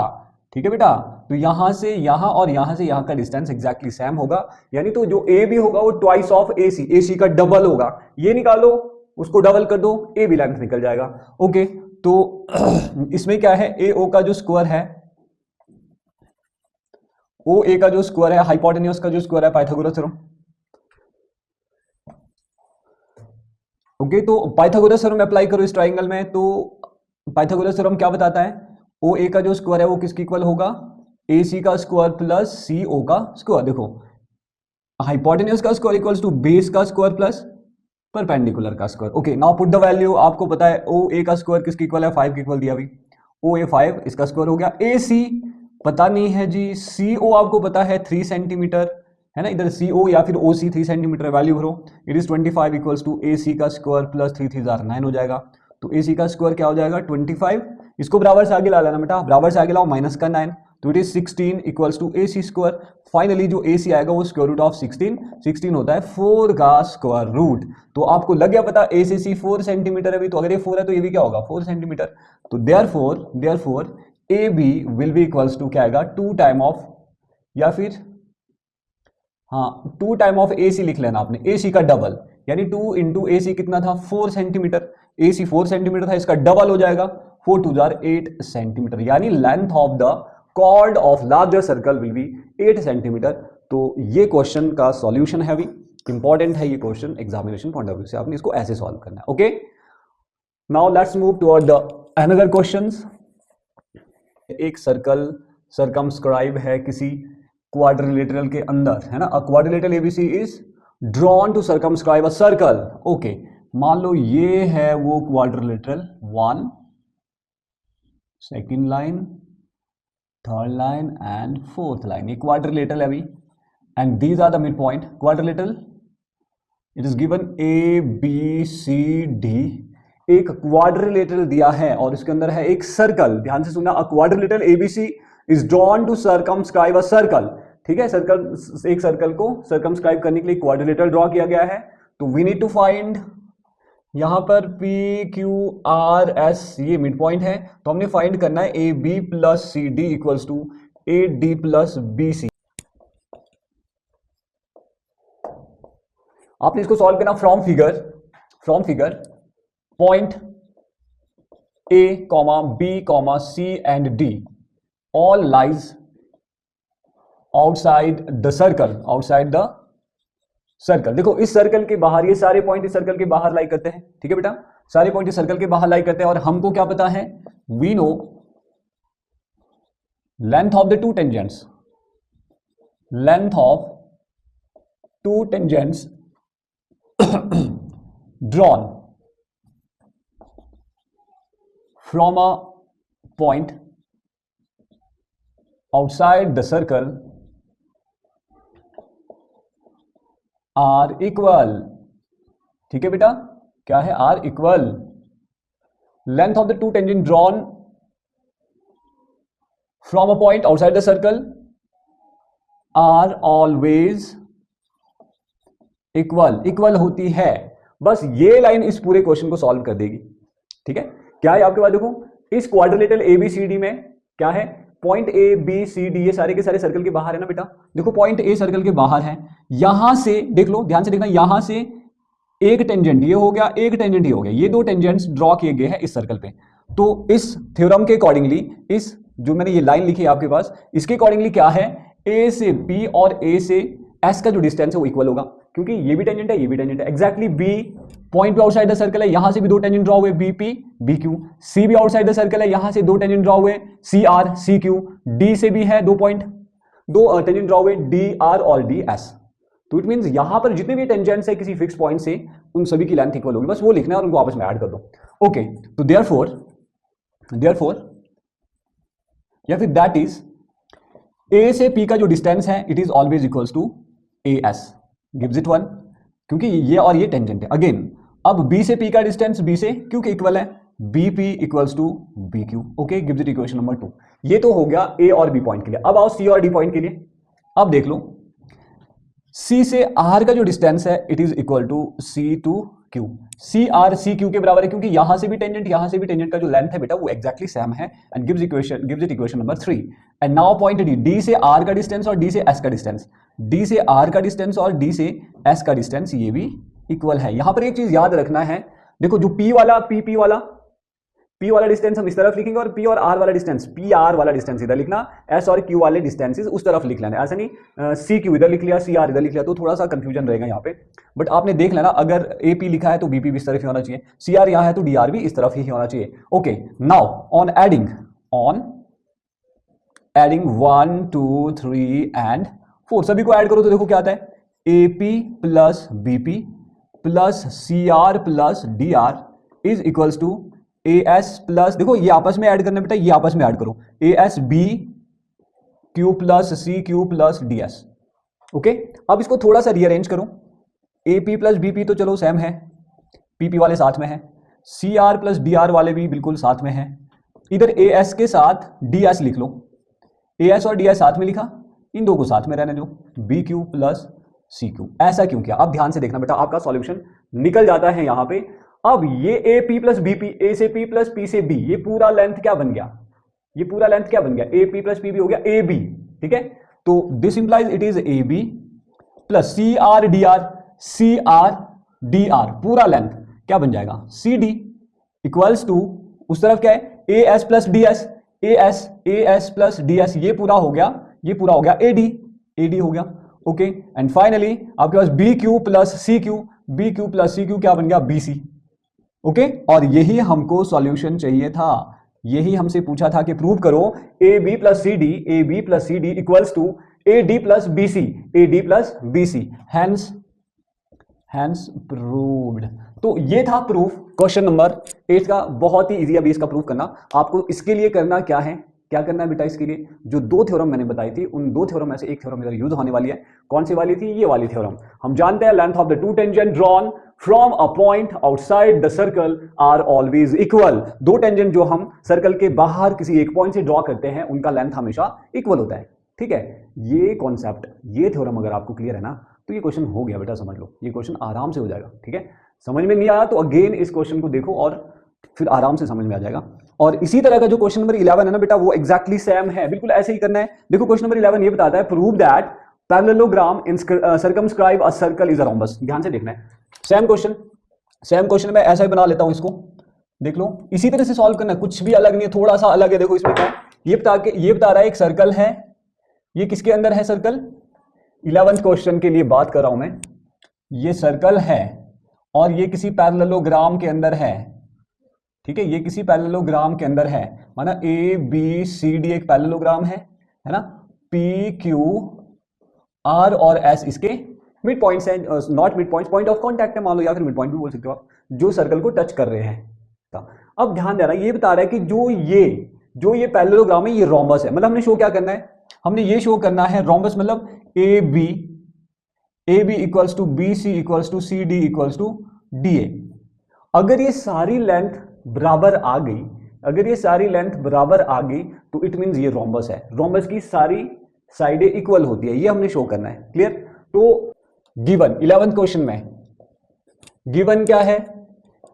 ठीक है बेटा। तो यहां से यहां और यहां से यहां का डिस्टेंस एग्जैक्टली सेम होगा, यानी तो जो A भी होगा वो ट्वाइस ऑफ AC का डबल होगा। ये निकालो, उसको डबल कर दो, A भी लेंथ निकल जाएगा। ओके, तो इसमें क्या है, AO का जो स्क्वायर है, OA का जो स्क्वायर है, हाइपोटेन्यूज का जो स्क्वायर है, पाइथागोरस थ्योरम। ओके, तो पाइथागोरस थ्योरम अप्लाई करो इस ट्राइंगल में। तो पाइथागोरस थ्योरम क्या बताता है, OA का जो स्क्वायर है वो किसके इक्वल होगा, AC का स्क्वायर प्लस CO का स्क्वायर। देखो हाइपोटेन्यूज का स्क्वायर इक्वल्स टू बेस का स्क्वायर प्लस परपेंडिकुलर का square. Okay, now put the value. आपको पता है OA का स्क्वायर किसके इक्वल है, 5 के इक्वल दिया अभी, OA 5, इसका स्क्वायर हो गया। AC पता नहीं है जी, CO आपको पता है 3 सेंटीमीटर है ना, इधर CO या फिर OC 3 सेंटीमीटर वैल्यू भरो। It is 25 equals to AC का स्क्वायर प्लस 3 3 9 हो जाएगा। तो AC का स्क्वायर क्या हो जाएगा, 25। इसको बराबर से आगे ला लेना बेटा, बराबर से आगे लाओ, माइनस का 9, तो it is 16 equals to AC square. Finally जो AC आएगा वो स्क्वायर रूट ऑफ 16 होता है 4 का स्क्वायर रूट। तो आपको लग गया पता, A से C 4 सेंटीमीटर है, तो अगर ये 4 है तो ये भी क्या होगा, 4 सेंटीमीटर। तो therefore AB will be equals to क्या आएगा, 2 टाइम ऑफ, या फिर हाँ 2 टाइम ऑफ AC लिख लेना आपने, AC का डबल, यानी 2 इंटू AC कितना था, 4 सेंटीमीटर। AC 4 सेंटीमीटर था, इसका डबल हो जाएगा, 4 2 8 सेंटीमीटर, यानी length of the chord of larger circle will be 8 centimetre. तो ये क्वेश्चन का सॉल्यूशन है, अभी इंपॉर्टेंट है ये question, examination point of view से आपने इसको ऐसे सॉल्व करना है। Okay, now let's move toward the another questions. एक सर्कल सर्कमस्क्राइब है किसी क्वाड्रिलेटरल के अंदर, है ना, a quadrilateral ABC is drawn to circumscribe a circle. Okay, मान लो ये है वो quadrilateral, 1 second line, third line and fourth line, ये क्वाड्रिलेटरल है अभी, and these are the mid point quadrilateral. It is given ABCD, एक क्वाड्रिलेटरल दिया है और इसके अंदर है एक सर्कल। ध्यान से सुनना, a quadrilateral ABC is drawn to circumscribe a circle, ठीक है, सर्कल, एक सर्कल को सर्कमस्क्राइब करने के लिए क्वाड्रिलेटरल ड्रॉ किया गया है। तो वी नीड टू फाइंड, यहां पर PQRS ये मिड पॉइंट है, तो हमने फाइंड करना है AB plus CD equals to AD plus BC। आपने इसको सॉल्व करना from figure point A, B, C and D all lies outside the circle। देखो इस सर्कल के बाहर, ये सारे पॉइंट इस सर्कल के बाहर लाई करते हैं, ठीक है बेटा, सारे पॉइंट इस सर्कल के बाहर लाई करते हैं। और हमको क्या पता है, we know length of the two tangents, drawn from a point outside the circle are equal, ठीक है बेटा, क्या है, are equal। Length of the two tangent drawn from a point outside the circle are always equal होती है। बस ये लाइन इस पूरे क्वेश्चन को सॉल्व कर देगी, ठीक है। क्या है आपके पास, देखो इस क्वाड्रिलेटरल ABCD में क्या है, पॉइंट ABCD ये सारे के सारे सर्कल के बाहर है ना बेटा। देखो पॉइंट A सर्कल के बाहर है, यहां से देख लो, ध्यान से देखना, यहां से एक टेंजेंट ये हो गया, एक टेंजेंट ये हो गया, ये दो टेंजेंट्स ड्रॉ किए गए हैं इस सर्कल पे। तो इस थ्योरम के अकॉर्डिंगली, इस जो मैंने ये लाइन लिखी है आपके पास, इसके अकॉर्डिंगली क्या है, ए से बी और ए से एस का जो डिस्टेंस है वो इक्वल होगा, क्योंकि ये भी टेंजेंट है ये भी टेंजेंट है। एग्जैक्टली बी पॉइंट पे आउटसाइड द सर्कल है, यहां से भी दो टेंजेंट ड्रॉ हुए, बी पी बी क्यू। सी भी आउटसाइड द सर्कल है, यहां से दो टेंजेंट ड्रॉ हुए, C R C Q. D से भी है दो टेंजेंट ड्रॉ हुए, डी आर और डी एस। तो इट मींस यहां पर जितने भी टेंजेंट्स है किसी फिक्स पॉइंट से, उन सभी की लेंथ इक्वल होगी, बस वो लिखना है और उनको आपस में ऐड कर दो। ओके, तो देयरफॉर या फिर दैट इज ए से पी का जो डिस्टेंस है it is always equals to A S, gives it 1, क्योंकि ये और ये टेंजेंट है। अगेन अब बी से पी का डिस्टेंस बी से क्यू के इक्वल है, B P equals to B Q. Okay, gives it equation number 2। ये तो हो गया ए और बी पॉइंट के लिए। अब आओ सी और डी पॉइंट के लिए। अब देख लो, सी से आर का जो डिस्टेंस है it is equal to C to Q. C R C Q के बराबर है, क्योंकि यहां से भी टेंजेंट का जो लेंथ है बेटा वो एक्जैक्टली सेम है, and gives it equation number 3। And now point D, D से आर का डिस्टेंस और डी से एस का डिस्टेंस, डी से आर का डिस्टेंस और डी से एस का डिस्टेंस ये भी इक्वल है। यहां पर एक चीज याद रखना है, देखो जो पी वाला डिस्टेंस हम इस तरफ लिखेंगे और पी और आर वाला डिस्टेंस, पी आर वाला डिस्टेंस इधर लिखना, एस और क्यू वाले डिस्टेंसेस उस तरफ लिख लेना। ऐसा नहीं सी क्यू इधर लिख लिया, सी आर इधर लिख लिया, तो थोड़ा सा कंफ्यूजन रहेगा यहाँ पे। बट आपने देख लेना, अगर ए पी लिखा है तो बी पी भी इस तरफ ही होना चाहिए, सी आर यहाँ है तो डी आर भी इस तरफ ही होना चाहिए। Okay, now on adding 1 2 3 and 4 सभी को ऐड करो तो देखो क्या आता है, A P plus B P plus C R plus D R is equals to A S plus, देखो ये आपस में ऐड करना बेटा, ये आपस में ऐड करो, A S B Q plus C Q plus D S. Okay, अब इसको थोड़ा सा रीअरेंज करो, A P plus B P तो चलो सेम है, पी पी वाले साथ में है, C R plus D R वाले भी बिल्कुल साथ में है, इधर ए एस के साथ डी एस लिख लो, ए एस और डी एस साथ में लिखा, इन दो को साथ में रहने दो, B Q plus C Q. ऐसा क्यों किया? अब ध्यान से देखना बेटा, आपका सॉल्यूशन निकल जाता है यहां पे। अब ये A P plus B P, A से पी प्लस पी से बी, ये पूरा लेंथ क्या बन गया, A P plus P B हो गया ए बी, ठीक है। तो this implies it is A B plus C R D R, पूरा लेंथ क्या बन जाएगा, सी डी इक्वल्स टू, उस तरफ क्या है, ए एस प्लस डी एस, ए एस प्लस डी एस, ये पूरा हो गया ए डी हो गया। ओके, एंड फाइनली आपके पास B Q plus C Q क्या बन गया, बी सी। ओके, और यही हमको सॉल्यूशन चाहिए था, यही हमसे पूछा था कि प्रूव करो A B plus C D equals to A D plus B C, hence proved. तो ये था प्रूफ क्वेश्चन नंबर 8 का, बहुत ही इजी अभी इसका प्रूफ करना। आपको इसके लिए करना क्या करना है बेटा, इसके लिए जो दो थ्योरम मैंने बताई थी, उन दो थ्योरम में से एक थ्योरम इधर यूज होने वाली है। कौन सी वाली थी? ये वाली थ्योरम। हम जानते हैं length of the two tangent drawn from a point outside the circle are always equal. दो टेंजेंट जो हम सर्कल के बाहर किसी एक पॉइंट से ड्रॉ करते हैं, उनका लेंथ हमेशा इक्वल होता है, ठीक है। ये कॉन्सेप्ट, ये थ्योरम अगर आपको क्लियर है ना, तो ये क्वेश्चन हो गया बेटा, समझ लो, ये क्वेश्चन आराम से हो जाएगा, ठीक है। समझ में नहीं आया तो अगेन इस क्वेश्चन को देखो और फिर आराम से समझ में आ जाएगा। और इसी तरह का जो क्वेश्चन नंबर 11 है ना बेटा, वो एक्जैक्टली सेम है, बिल्कुल ऐसे ही करना है। देखो क्वेश्चन नंबर 11 ये बताता है, prove that parallelogram in circumscribe a circle is a rhombus. ध्यान से देखना है, सेम क्वेश्चन में ऐसा ही बना लेता हूं इसको, देख लो, इसी तरह से सॉल्व करना है, कुछ भी अलग नहीं है, थोड़ा सा अलग है। देखो इसमें क्या है, ये बता रहा है एक सर्कल है, ये किसके अंदर है सर्कल, 11th क्वेश्चन के लिए बात कर रहा हूं मैं। ये सर्कल है और ये किसी पैरेललोग्राम के अंदर है, ठीक है, ये किसी पैरेललोग्राम के अंदर है, माना ए बी सी डी एक पैरेललोग्राम है ना, पी क्यू आर और एस इसके मिड पॉइंट्स हैं, not mid points, point of contact है मान लो, या फिर मिड पॉइंट भी बोल सकते हो आप, जो सर्कल को टच कर रहे हैं। अब ध्यान देना, ये बता रहा है कि जो ये पैरेललोग्राम है ये रोम्बस है। मतलब हमने शो क्या करना है, हमने ये शो करना है रोम्बस मतलब A B equals to B C equals to C D equals to D A. अगर ये सारी लेंथ बराबर आ गई, तो इट मींस ये रोम्बस है। रोम्बस की सारी साइडें इक्वल होती है, ये हमने शो करना है, क्लियर। तो गिवन 11th क्वेश्चन में गिवन क्या है,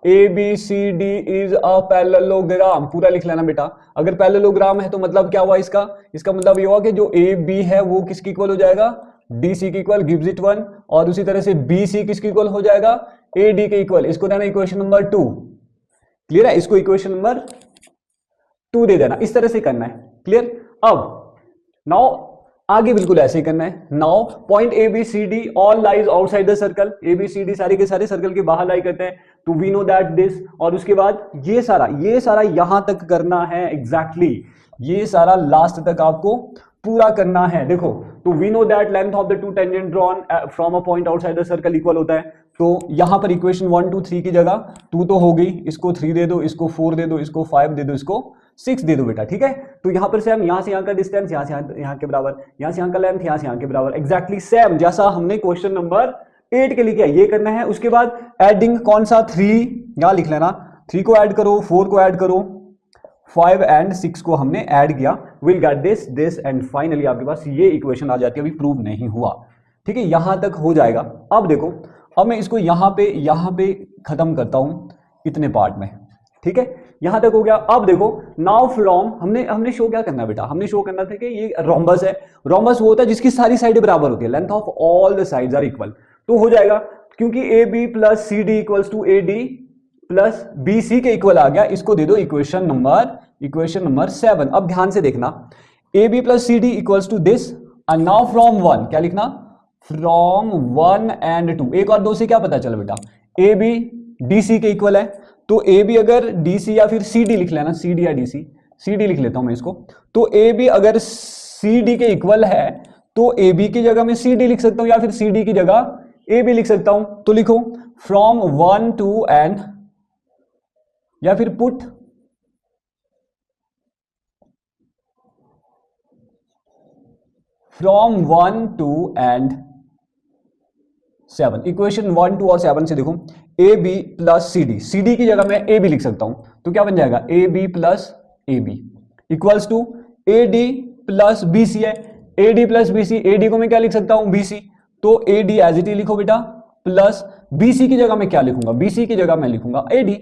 A B C D is a parallelogram, पूरा लिख लेना बेटा। अगर पैरेललोग्राम है तो मतलब क्या हुआ इसका मतलब ये हुआ कि जो ए बी है वो किसकी इक्वल हो जाएगा, डी सी की इक्वल, गिव्स इट 1। और उसी तरह से बी सी किसकी इक्वल हो जाएगा, ए डी के इक्वल। इसको देना इक्वेशन नंबर 2, क्लियर है, इसको इक्वेशन नंबर 2 दे देना, इस तरह से करना है, क्लियर। अब नाउ आगे बिल्कुल ऐसे ही करना है। Now point A B C D all lies outside the circle, A B C D सारे के सारे सर्कल के बाहर लाई करते हैं, तो वी नो दैट दिस, और उसके बाद ये सारा यहां तक करना है एग्जैक्टली ये सारा लास्ट तक आपको पूरा करना है। देखो, तो we know that length of the two tangent drawn from a point outside the circle equal होता है, तो यहां पर इक्वेशन 1 2 3 की जगह 2 तो हो गई, इसको 3 दे दो, इसको 4 दे दो, इसको 5 दे दो, इसको 6 दे दो बेटा, ठीक है। तो यहां पर सेम, यहां से यहां का डिस्टेंस यहां से यहां के बराबर, यहां से यहां का लेंथ यहां से यहां के बराबर, एग्जैक्टली सेम जैसा हमने क्वेश्चन नंबर 8 के लिए किया, ये करना है। उसके बाद एडिंग कौन सा 3 यहां लिख लेना, 3 को ऐड करो, 4 को ऐड करो, 5 एंड 6 को हमने ऐड किया, will get this this and finally आपके पास ये इक्वेशन आ जाती है। अभी प्रूव नहीं हुआ, ठीक है, यहां तक हो जाएगा। अब देखो, अब मैं इसको यहां पे खत्म करता हूं इतने पार्ट में, ठीक है, यहां तक हो गया। अब देखो, नाउ फ्रॉम हमने शो क्या करना है बेटा, हमने शो करना था कि ये रोम्बस है। रोम्बस वो होता है जिसकी सारी साइडें बराबर होती है, length of all the sides are equal, तो हो जाएगा क्योंकि A B plus C D equals to A D plus B C के इक्वल आ गया, इसको दे दो इक्वेशन नंबर 7। अब ध्यान से देखना, A B plus C D equals to this, and now from 1 क्या लिखना, फ्रॉम 1 एंड 2, 1 और 2 से क्या पता चला बेटा, ए बी डी सी के इक्वल है, तो ए बी अगर डी सी या फिर सी डी लिख लेना, सी डी या डी सी डी लिख लेता हूं मैं इसको, तो ए बी अगर सी डी के इक्वल है तो ए बी की जगह मैं सी डी लिख सकता हूं या फिर सी डी की जगह ए बी लिख सकता हूं, तो लिखो फ्रॉम 1 2 एंड, या फिर पुट फ्रॉम 1 2 एंड 7, इक्वेशन 1 2 और 7 से देखो, A B plus C D, C D की जगह मैं ए बी लिख सकता हूं, तो क्या बन जाएगा, A B plus A B equals to A D plus B C है, A D plus B C, A D को मैं क्या लिख सकता हूं, बी सी, तो A D as it is लिखो बेटा, प्लस बी सी की जगह मैं क्या लिखूंगा, बी सी की जगह मैं लिखूंगा ए डी।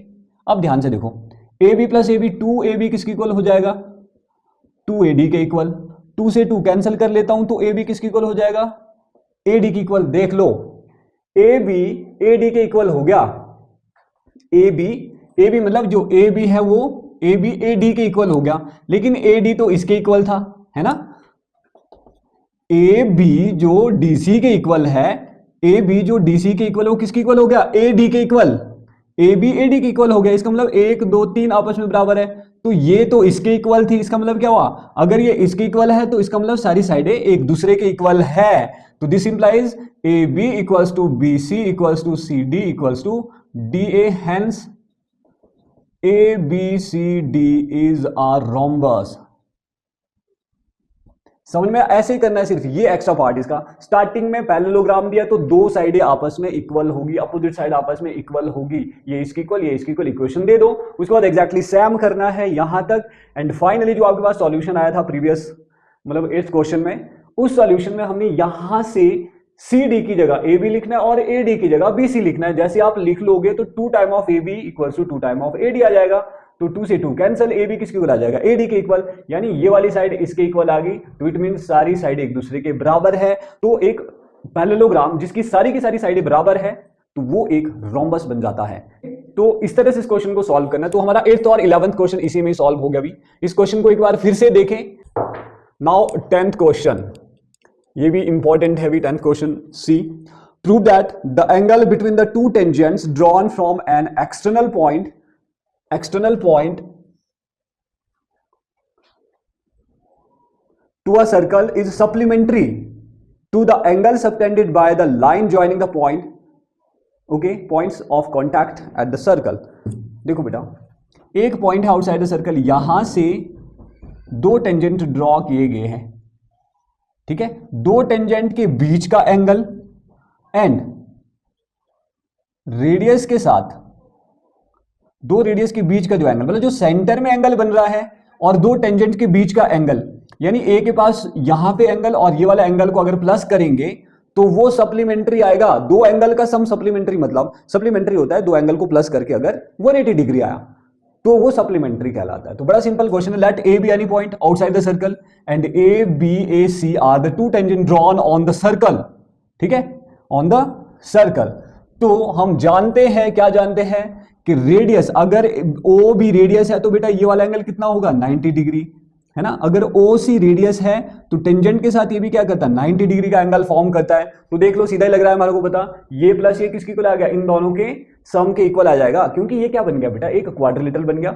अब ध्यान से देखो, A B plus A B, 2 A B किसके इक्वल हो जाएगा, 2 ए डी के इक्वल, 2 से 2 कैंसिल कर लेता हूं, तो ए बी किसके इक्वल हो जाएगा, ए डी के इक्वल। देख लो, ए बी ए डी के इक्वल हो गया, ए बी मतलब जो ए बी है वो ए बी ए डी के इक्वल हो गया, लेकिन ए डी तो इसके इक्वल था, है ना, ए बी जो डीसी के इक्वल है, ए बी जो डीसी के इक्वल है वो किसके इक्वल हो गया, ए डी के equal, A B A D के इक्वल हो गया। इसका मतलब 1 2 3 आपस में बराबर है, तो ये तो इसके इक्वल थी, इसका मतलब क्या हुआ, अगर ये इसके इक्वल है तो इसका मतलब सारी साइडें एक दूसरे के इक्वल है, तो this implies A B equals to B C equals to C D equals to D A, hence A B C D is a rhombus. समझ में, ऐसे ही करना है, सिर्फ ये एक्स्ट्रा पार्ट इसका। स्टार्टिंग में पैरेललोग्राम दिया तो दो साइडें आपस में इक्वल होगी, अपोजिट साइड आपस में इक्वल होगी, ये इसकी इक्वल ये इसकी इक्वल, इक्वेशन दे दो, उसके बाद एग्जैक्टली सेम करना है यहां तक। एंड फाइनली जो आपके पास सॉल्यूशन आया था प्रीवियस मतलब 8th क्वेश्चन में, उस सॉल्यूशन में हमने यहां से सी डी की जगह ए बी लिखना है और ए डी की जगह बी सी लिखना है। जैसे आप लिख लोगे तो 2 time of A B equals to 2 time of A D आ जाएगा, तो 2 से 2 कैंसिल, ए बी किसके इक्वल आ जाएगा, ए डी के इक्वल, यानी ये वाली साइड इसके इक्वल आ गई, तो इट मीन सारी साइड एक दूसरे के बराबर है। तो एक पैरेललोग्राम जिसकी सारी की सारी साइडें बराबर है तो वो एक रोम्बस बन जाता है। तो इस तरह से इस क्वेश्चन को सॉल्व करना है। तो हमारा 8th और 11th क्वेश्चन इसी में सॉल्व हो गया। अभी इस क्वेश्चन को एक बार फिर से देखें। नाउ 10th क्वेश्चन, ये भी इंपॉर्टेंट है, 10th question. See, prove that the angle between the two tangents drawn from an external point to a circle is supplementary to the angle subtended by the line joining the points of contact at the circle। देखो बेटा, एक पॉइंट है आउटसाइड द सर्कल, यहां से दो टेंजेंट ड्रॉ किए गए हैं, ठीक है, दो टेंजेंट के बीच का एंगल एंड रेडियस के साथ, दो रेडियस के बीच का जो एंगल, मतलब जो सेंटर में एंगल बन रहा है और दो टेंजेंट के बीच का एंगल, यानी ए के पास यहां पे एंगल और ये वाला एंगल को अगर प्लस करेंगे तो वो सप्लीमेंट्री आएगा। दो एंगल का सम सप्लीमेंट्री, मतलब सप्लीमेंट्री होता है दो एंगल को प्लस करके अगर 180 डिग्री आया तो वो सप्लीमेंट्री कहलाता है। तो बड़ा सिंपल क्वेश्चन है, let A B any point outside the circle and A B A C are the two tangent drawn on the circle, ठीक है, ऑन द सर्कल। तो हम जानते हैं, क्या जानते हैं कि रेडियस, अगर ओ बी रेडियस है तो बेटा ये वाला एंगल कितना होगा, 90 डिग्री। है ना। अगर ओ सी रेडियस है तो टेंजेंट के साथ ये भी क्या करता है, 90 डिग्री का एंगल फॉर्म करता है। तो देख लो सीधा ही लग रहा है हमारे को पता, ये प्लस ये किसकी इक्वल आ गया, इन दोनों के सम के इक्वल आ जाएगा, क्योंकि ये क्या बन गया बेटा, एक क्वाड्रिलेटरल बन गया।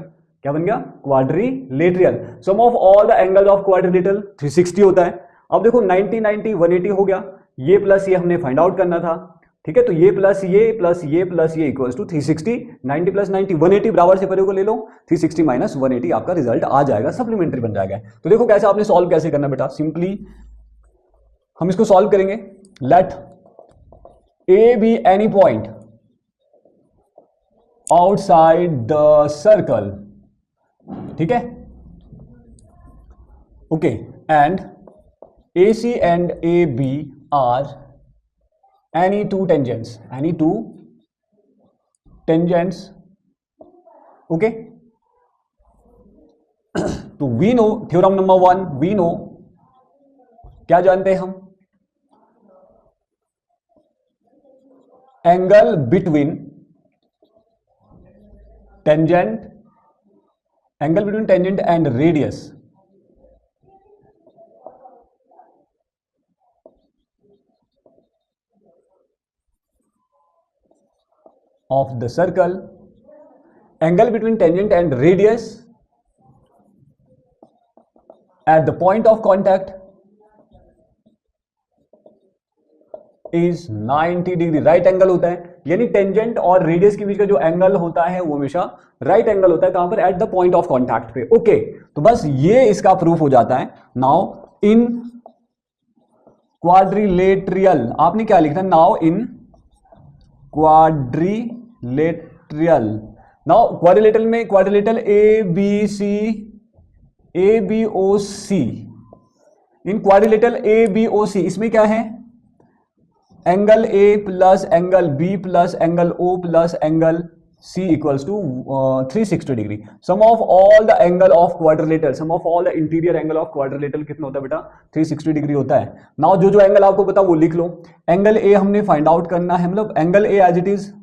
क्या बन गया, quadrilateral. Sum of all the angle of quadrilateral 360 होता है। अब देखो 90 90 180 हो गया, ये प्लस ये हमने फाइंड आउट करना था, ठीक है। तो ये प्लस ये प्लस ये प्लस ये इक्वल्स टू 360, 90 प्लस 90 180, बराबर से परे को ले लो, 360 माइनस 180 आपका रिजल्ट आ जाएगा, सप्लीमेंट्री बन जाएगा। तो देखो कैसे आपने सॉल्व कैसे करना बेटा, सिंपली हम इसको सॉल्व करेंगे। Let A B any point outside the circle, ठीक है, okay, and A C and A B are any two tangents, okay. तो we know, theorem number 1, we know, क्या जानते हैं हम, angle between tangent and radius of the circle, angle between tangent and radius at the point of contact is 90 degree. Right angle होता है, यानी टेंजेंट और रेडियस के बीच का जो एंगल होता है वो हमेशा राइट एंगल होता है। कहां पर, at the point of contact पे, ओके। तो बस ये इसका प्रूफ हो जाता है। नाउ इन क्वाड्रिलेटरल, आपने क्या लिखना, now in quadrilateral, now quadrilateral में quadrilateral A B O C, in quadrilateral A B O C, इसमें क्या है, angle A plus angle B plus angle O plus angle C equals to 360 degree. Sum of all the angle of quadrilateral, sum of all the interior angle of quadrilateral कितना होता है बेटा, 360 डिग्री होता है। नाउ जो जो एंगल आपको पता वो लिख लो। एंगल ए हमने फाइंड आउट करना है, मतलब angle A as it is,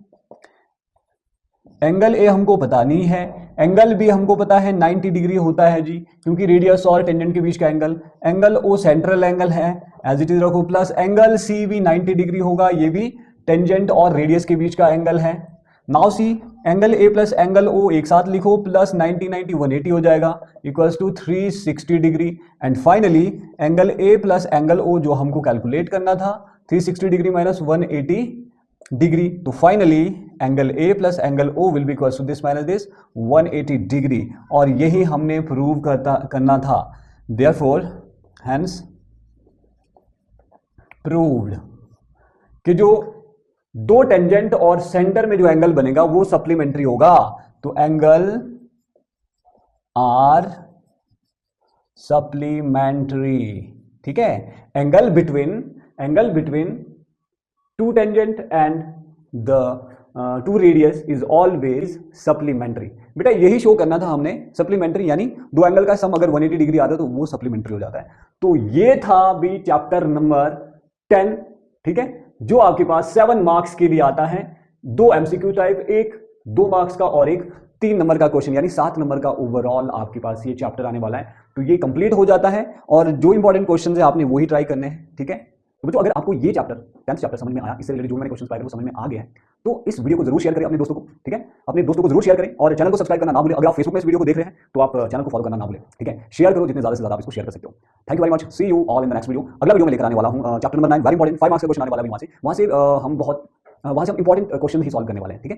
angle A हमको पता नहीं है, एंगल बी हमको पता है 90 डिग्री होता है जी, क्योंकि रेडियस और टेंजेंट के बीच का angle, angle O central angle है एज इट इज रखो, प्लस एंगल सी भी 90 डिग्री होगा, ये भी टेंजेंट और रेडियस के बीच का एंगल है। Now C angle A plus angle O एक साथ लिखो, प्लस 90 90 180 हो जाएगा, equals to 360 degree. And finally angle A plus angle O जो हमको कैलकुलेट करना था, 360 डिग्री माइनस 180 डिग्री। तो finally angle A plus angle O will be equals to this minus this 180 degree, और यही हमने प्रूव करना था। देयरफॉर हेंस प्रूव्ड कि जो दो टेंजेंट और सेंटर में जो एंगल बनेगा वो सप्लीमेंट्री होगा। तो एंगल आर सप्लीमेंट्री, ठीक है। Angle between two tangent and the two radius is always supplementary. बेटा यही शो करना था हमने, सप्लीमेंट्री यानी दो एंगल का सम अगर 180 डिग्री आता है तो वो सप्लीमेंट्री हो जाता है। तो ये था भी चैप्टर नंबर 10, ठीक है, जो आपके पास 7 मार्क्स के लिए आता है। 2 एमसीक्यू टाइप, एक 2 मार्क्स का और एक 3 नंबर का क्वेश्चन, यानी 7 नंबर का ओवरऑल आपके पास ये चैप्टर आने वाला है। तो ये कंप्लीट हो जाता है, और जो इंपॉर्टेंट क्वेश्चन है आपने वही ट्राई करने हैं, ठीक है। तो बच्चों अगर आपको ये चैप्टर 10th चैप्टर समझ में आया, इससे रिलेटेड जो मैंने क्वेश्चन पाए वो समझ में आ गया है, तो इस वीडियो को जरूर शेयर करें अपने दोस्तों को, ठीक है। अपने दोस्तों को जरूर शेयर करें, और चैनल को सब्सक्राइब करना ना भूलें। अगर आप फेसबुक में इस वीडियो को देख रहे हैं तो आप चैनल को फॉलो करना ना भूलें, ठीक है। शेयर करो, जितने ज्यादा से ज्यादा आप इसको शेयर कर सकते हो। Thank you very much, see you all in the next video. अगला वीडियो में लेकर आने वाला हूं chapter number 9, very important 5 marks का क्वेश्चन आने वाला है। वहां से हम इंपॉर्टेंट क्वेश्चन ही सॉल्व करने वाले हैं, ठीक है।